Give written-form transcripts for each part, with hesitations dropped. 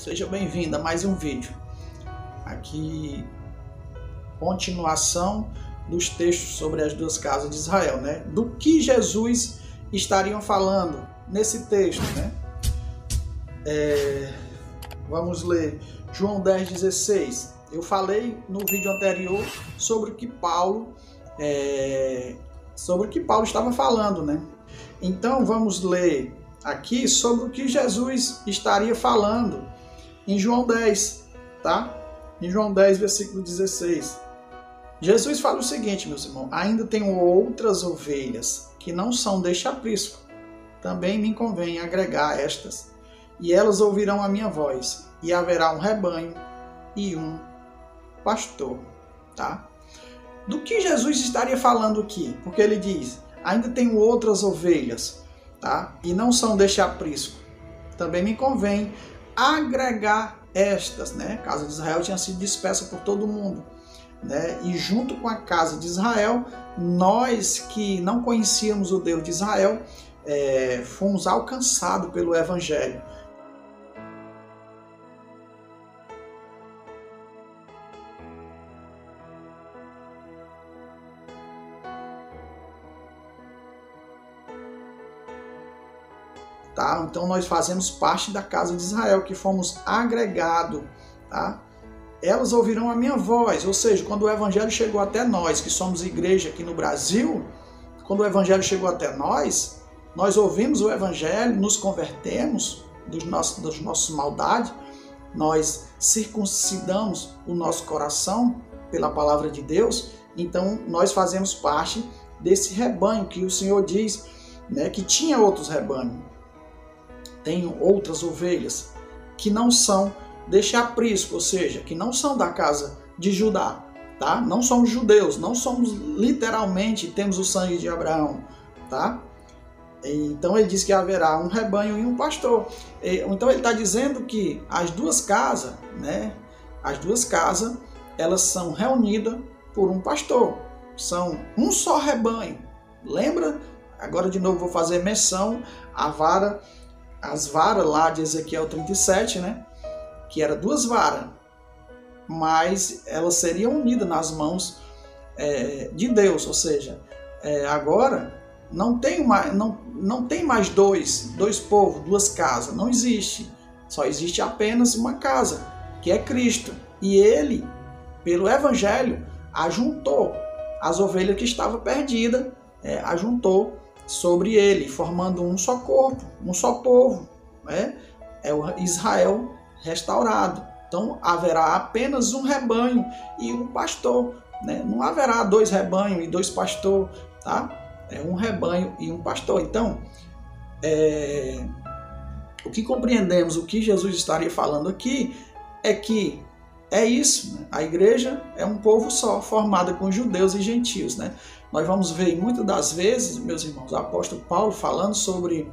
Seja bem-vindo a mais um vídeo. Aqui, continuação dos textos sobre as duas casas de Israel, né? Do que Jesus estaria falando nesse texto, né? Vamos ler João 10,16. Eu falei no vídeo anterior sobre o que Paulo estava falando, né? Então vamos ler aqui sobre o que Jesus estaria falando em João 10, tá? Em João 10, versículo 16. Jesus fala o seguinte, meus irmãos: ainda tenho outras ovelhas que não são deste aprisco. Também me convém agregar estas, e elas ouvirão a minha voz, e haverá um rebanho e um pastor, tá? Do que Jesus estaria falando aqui? Porque ele diz: ainda tenho outras ovelhas, tá? E não são deste aprisco. Também me convém agregar estas, né? A casa de Israel tinha sido dispersa por todo mundo, né? E junto com a casa de Israel, nós que não conhecíamos o Deus de Israel, fomos alcançados pelo Evangelho. Tá? Então nós fazemos parte da casa de Israel, que fomos agregados, tá? Elas ouvirão a minha voz, ou seja, quando o Evangelho chegou até nós, que somos igreja aqui no Brasil, quando o Evangelho chegou até nós ouvimos o Evangelho, nos convertemos das nossas maldades, nós circuncidamos o nosso coração pela palavra de Deus, então nós fazemos parte desse rebanho que o Senhor diz, né, que tinha outros rebanhos. Tenho outras ovelhas que não são deste aprisco, ou seja, que não são da casa de Judá, tá? Não somos judeus, não somos literalmente, temos o sangue de Abraão, tá? Então ele diz que haverá um rebanho e um pastor. Então ele está dizendo que as duas casas, né? As duas casas, elas são reunidas por um pastor. São um só rebanho. Lembra? Agora de novo vou fazer menção as varas lá de Ezequiel 37, né? Que eram duas varas, mas elas seriam unidas nas mãos de Deus, ou seja, agora não tem mais dois povos, duas casas, não existe, só existe apenas uma casa, que é Cristo, e Ele, pelo Evangelho, ajuntou as ovelhas que estavam perdidas, ajuntou sobre Ele, formando um só corpo, um só povo, né? É o Israel restaurado. Então haverá apenas um rebanho e um pastor, né? Não haverá dois rebanhos e dois pastores, tá? É um rebanho e um pastor. Então, o que compreendemos, o que Jesus estaria falando aqui é que é isso, né? A igreja é um povo só, formada com judeus e gentios, né? Nós vamos ver muitas das vezes, meus irmãos, o apóstolo Paulo falando sobre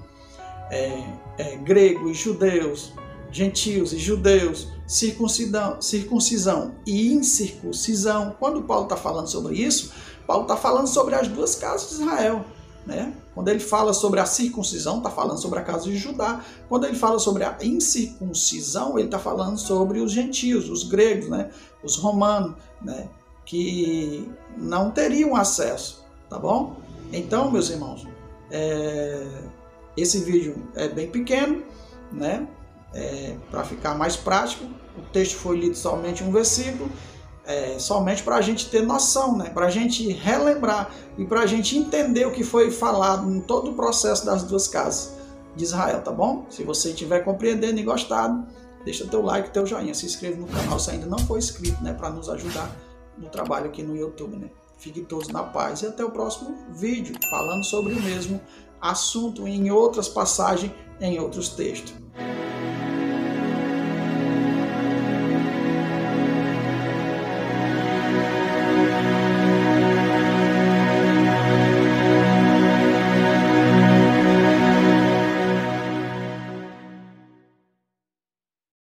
gregos e judeus, gentios e judeus, circuncisão e incircuncisão. Quando Paulo está falando sobre isso, Paulo está falando sobre as duas casas de Israel, né? Quando ele fala sobre a circuncisão, está falando sobre a casa de Judá. Quando ele fala sobre a incircuncisão, ele está falando sobre os gentios, os gregos, né? Os romanos, né? Que não teriam acesso, tá bom? Então, meus irmãos, esse vídeo é bem pequeno, né? Para ficar mais prático, o texto foi lido somente um versículo, somente para a gente ter noção, né? Para a gente relembrar e para a gente entender o que foi falado em todo o processo das duas casas de Israel, tá bom? Se você estiver compreendendo e gostado, deixa teu like, teu joinha, se inscreva no canal se ainda não for inscrito, né? Para nos ajudar no trabalho aqui no YouTube, né? Fiquem todos na paz e até o próximo vídeo, falando sobre o mesmo assunto em outras passagens, em outros textos.